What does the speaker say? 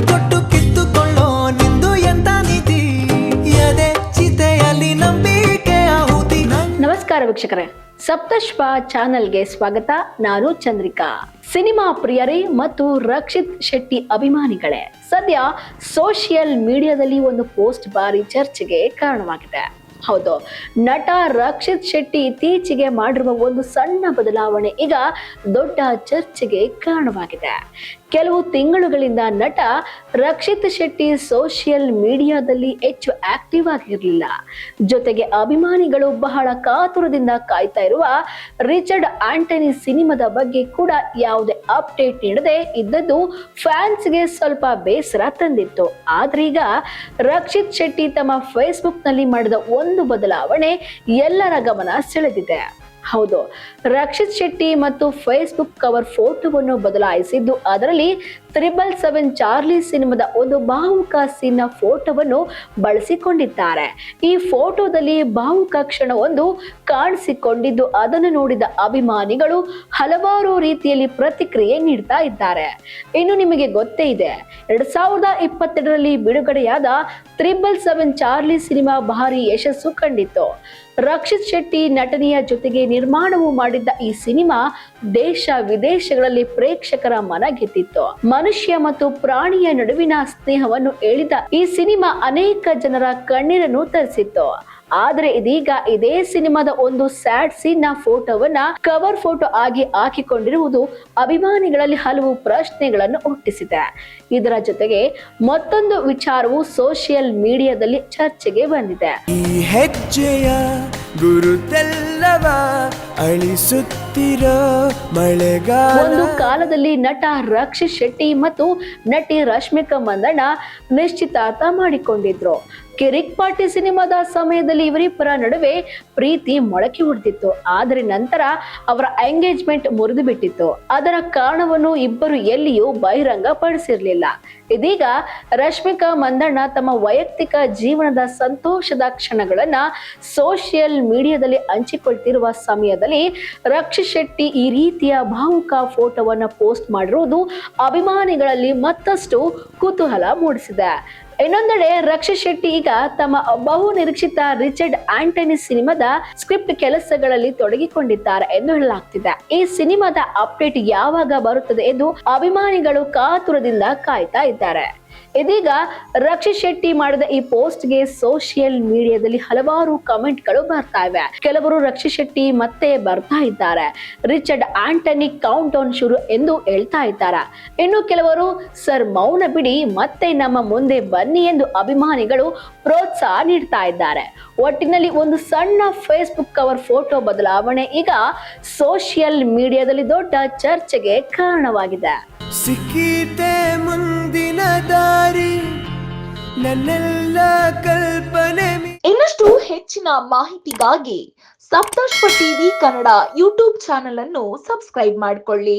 ಕೊಟ್ಟು ಕಿತ್ತುಕೊಳ್ಳೋ ನಿಂದು ಎಂತ ನೀತಿ ಎದೆ ಚಿತೆಯಲ್ಲಿ ನಂಬಿಕೆ ಆಹುತಿ. ನಮಸ್ಕಾರ ವೀಕ್ಷಕರೇ, ಸಪ್ತಶ್ವ ಚಾನೆಲ್ಗೆ ಸ್ವಾಗತ. ನಾನು ಚಂದ್ರಿಕಾ. ಸಿನಿಮಾ ಪ್ರಿಯರೇ ಮತ್ತು ರಕ್ಷಿತ್ ಶೆಟ್ಟಿ ಅಭಿಮಾನಿಗಳೇ, ಸದ್ಯ ಸೋಷಿಯಲ್ ಮೀಡಿಯಾದಲ್ಲಿ ಒಂದು ಪೋಸ್ಟ್ ಭಾರಿ ಚರ್ಚೆಗೆ ಕಾರಣವಾಗಿದೆ. ಹೌದು, ನಟ ರಕ್ಷಿತ್ ಶೆಟ್ಟಿ ಇತ್ತೀಚೆಗೆ ಮಾಡಿರುವ ಒಂದು ಸಣ್ಣ ಬದಲಾವಣೆ ಈಗ ದೊಡ್ಡ ಚರ್ಚೆಗೆ ಕಾರಣವಾಗಿದೆ. ಕೆಲವು ತಿಂಗಳುಗಳಿಂದ ನಟ ರಕ್ಷಿತ್ ಶೆಟ್ಟಿ ಸೋಷಿಯಲ್ ಮೀಡಿಯಾದಲ್ಲಿ ಹೆಚ್ಚು ಆಕ್ಟಿವ್ ಆಗಿರಲಿಲ್ಲ. ಜೊತೆಗೆ ಅಭಿಮಾನಿಗಳು ಬಹಳ ಕಾತುರದಿಂದ ಕಾಯ್ತಾ ಇರುವ ರಿಚರ್ಡ್ ಆಂಟನಿ ಸಿನಿಮಾದ ಬಗ್ಗೆ ಕೂಡ ಯಾವುದೇ ಅಪ್ಡೇಟ್ ನೀಡದೆ ಇದ್ದದ್ದು ಫ್ಯಾನ್ಸ್ಗೆ ಸ್ವಲ್ಪ ಬೇಸರ ತಂದಿತ್ತು. ಆದ್ರೀಗ ರಕ್ಷಿತ್ ಶೆಟ್ಟಿ ತಮ್ಮ ಫೇಸ್ಬುಕ್ ನಲ್ಲಿ ಮಾಡಿದ ಒಂದು ಬದಲಾವಣೆ ಎಲ್ಲರ ಗಮನ ಸೆಳೆದಿದೆ. ಹೌದು, ರಕ್ಷಿತ್ ಶೆಟ್ಟಿ ಮತ್ತು ಫೇಸ್ಬುಕ್ ಕವರ್ ಫೋಟೋವನ್ನು ಬದಲಾಯಿಸಿದ್ದು, ಅದರಲ್ಲಿ 777 ಚಾರ್ಲಿ ಸಿನಿಮಾದ ಒಂದು ಭಾವುಕ ಸೀನ್ ಫೋಟೋವನ್ನು ಬಳಸಿಕೊಂಡಿದ್ದಾರೆ. ಈ ಫೋಟೋದಲ್ಲಿ ಭಾವುಕ ಕ್ಷಣವೊಂದು ಕಾಣಿಸಿಕೊಂಡಿದ್ದು, ಅದನ್ನು ನೋಡಿದ ಅಭಿಮಾನಿಗಳು ಹಲವಾರು ರೀತಿಯಲ್ಲಿ ಪ್ರತಿಕ್ರಿಯೆ ನೀಡ್ತಾ ಇದ್ದಾರೆ. ಇನ್ನು ನಿಮಗೆ ಗೊತ್ತೇ ಇದೆ, 2022ರಲ್ಲಿ ಬಿಡುಗಡೆಯಾದ 777 ಚಾರ್ಲಿ ಸಿನಿಮಾ ಭಾರಿ ಯಶಸ್ಸು ಕಂಡಿತ್ತು. ರಕ್ಷಿತ್ ಶೆಟ್ಟಿ ನಟನೆಯ ಜೊತೆಗೆ ನಿರ್ಮಾಣವು ಮಾಡಿದ್ದ ಈ ಸಿನಿಮಾ ದೇಶ ವಿದೇಶಗಳಲ್ಲಿ ಪ್ರೇಕ್ಷಕರ ಮನ ಗೆದ್ದಿತ್ತು. ಮನುಷ್ಯ ಮತ್ತು ಪ್ರಾಣಿಯ ನಡುವಿನ ಸ್ನೇಹವನ್ನು ಹೇಳಿದ ಈ ಸಿನಿಮಾ ಅನೇಕ ಜನರ ಕಣ್ಣೀರನ್ನು ತರಿಸಿತ್ತು. ಆದ್ರೆ ಇದೀಗ ಇದೇ ಸಿನಿಮಾದ ಒಂದು ಸ್ಯಾಡ್ ಸೀನ್ ನ ಫೋಟೋವನ್ನ ಕವರ್ ಫೋಟೋ ಆಗಿ ಹಾಕಿಕೊಂಡಿರುವುದು ಅಭಿಮಾನಿಗಳಲ್ಲಿ ಹಲವು ಪ್ರಶ್ನೆಗಳನ್ನು ಹುಟ್ಟಿಸಿದೆ. ಇದರ ಜೊತೆಗೆ ಮತ್ತೊಂದು ವಿಚಾರವು ಸೋಷಿಯಲ್ ಮೀಡಿಯಾದಲ್ಲಿ ಚರ್ಚೆಗೆ ಬಂದಿದೆ. ಈ ಹೆಜ್ಜೆಯ ಗುರುತೆಲ್ಲವ ಅಳಿಸುತ್ತಿರೋ ಮಳೆಗಾಲ. ಒಂದು ಕಾಲದಲ್ಲಿ ನಟ ರಕ್ಷಿತ್ ಶೆಟ್ಟಿ ಮತ್ತು ನಟಿ ರಶ್ಮಿಕಾ ಮಂದಣ್ಣ ನಿಶ್ಚಿತಾರ್ಥ ಮಾಡಿಕೊಂಡಿದ್ರು. ಕಿರಿಕ್ ಪಾರ್ಟಿ ಸಿನಿಮಾದ ಸಮಯದಲ್ಲಿ ಇವರಿಬ್ಬರ ನಡುವೆ ಪ್ರೀತಿ ಮೊಳಕೆ ಹೊಡೆದಿತ್ತು. ಆದರೆ ನಂತರ ಅವರ ಎಂಗೇಜ್ಮೆಂಟ್ ಮುರಿದು ಬಿಟ್ಟಿತ್ತು. ಅದರ ಕಾರಣವನ್ನು ಇಬ್ಬರು ಎಲ್ಲಿಯೂ ಬಹಿರಂಗ ಪಡಿಸಿರ್ಲಿಲ್ಲ. ಇದೀಗ ರಶ್ಮಿಕಾ ಮಂದಣ್ಣ ತಮ್ಮ ವೈಯಕ್ತಿಕ ಜೀವನದ ಸಂತೋಷದ ಕ್ಷಣಗಳನ್ನ ಸೋಷಿಯಲ್ ಮೀಡಿಯಾದಲ್ಲಿ ಹಂಚಿಕೊಳ್ತಿರುವ ಸಮಯದಲ್ಲಿ ರಕ್ಷಿತ್ ಶೆಟ್ಟಿ ಈ ರೀತಿಯ ಭಾವುಕ ಫೋಟೋವನ್ನ ಪೋಸ್ಟ್ ಮಾಡಿರುವುದು ಅಭಿಮಾನಿಗಳಲ್ಲಿ ಮತ್ತಷ್ಟು ಕುತೂಹಲ ಮೂಡಿಸಿದೆ. ಇನ್ನೊಂದೆಡೆ ರಕ್ಷಿತ್ ಶೆಟ್ಟಿ ಈಗ ತಮ್ಮ ಬಹು ನಿರೀಕ್ಷಿತ ರಿಚರ್ಡ್ ಆಂಟನಿ ಸಿನಿಮಾದ ಸ್ಕ್ರಿಪ್ಟ್ ಕೆಲಸಗಳಲ್ಲಿ ತೊಡಗಿಕೊಂಡಿದ್ದಾರೆ ಎಂದು ಹೇಳಲಾಗ್ತಿದೆ. ಈ ಸಿನಿಮಾದ ಅಪ್ಡೇಟ್ ಯಾವಾಗ ಬರುತ್ತದೆ ಎಂದು ಅಭಿಮಾನಿಗಳು ಕಾತುರದಿಂದ ಕಾಯ್ತಾ ಇದ್ದಾರೆ. ಇದೀಗ ರಕ್ಷಿತ್ ಶೆಟ್ಟಿ ಮಾಡಿದ ಈ ಪೋಸ್ಟ್ಗೆ ಸೋಷಿಯಲ್ ಮೀಡಿಯಾದಲ್ಲಿ ಹಲವಾರು ಕಮೆಂಟ್ಗಳು ಬರ್ತಾ ಇವೆ. ಕೆಲವರು ರಕ್ಷಿತ್ ಶೆಟ್ಟಿ ಮತ್ತೆ ಬರ್ತಾ ಇದ್ದಾರೆ, ರಿಚರ್ಡ್ ಆಂಟನಿ ಕೌಂಟ್ ಡೌನ್ ಶುರು ಎಂದು ಹೇಳ್ತಾ ಇದ್ದಾರೆ. ಇನ್ನು ಕೆಲವರು ಸರ್ ಮೌನ ಬಿಡಿ, ಮತ್ತೆ ನಮ್ಮ ಮುಂದೆ ಬನ್ನಿ ಎಂದು ಅಭಿಮಾನಿಗಳು ಪ್ರೋತ್ಸಾಹ ನೀಡ್ತಾ ಇದ್ದಾರೆ. ಒಟ್ಟಿನಲ್ಲಿ ಒಂದು ಸಣ್ಣ ಫೇಸ್ಬುಕ್ ಕವರ್ ಫೋಟೋ ಬದಲಾವಣೆ ಈಗ ಸೋಷಿಯಲ್ ಮೀಡಿಯಾದಲ್ಲಿ ದೊಡ್ಡ ಚರ್ಚೆಗೆ ಕಾರಣವಾಗಿದೆ. ಸಿಕ್ಕಿತೆ ಮುಂದಿನ ದಾರಿ ನನ್ನೆಲ್ಲ ಕಲ್ಪನೆ. ಇನ್ನಷ್ಟು ಹೆಚ್ಚಿನ ಮಾಹಿತಿಗಾಗಿ Saptashwa TV Kannada YouTube channel ಅನ್ನು ಸಬ್ಸ್ಕ್ರೈಬ್ ಮಾಡಿಕೊಳ್ಳಿ.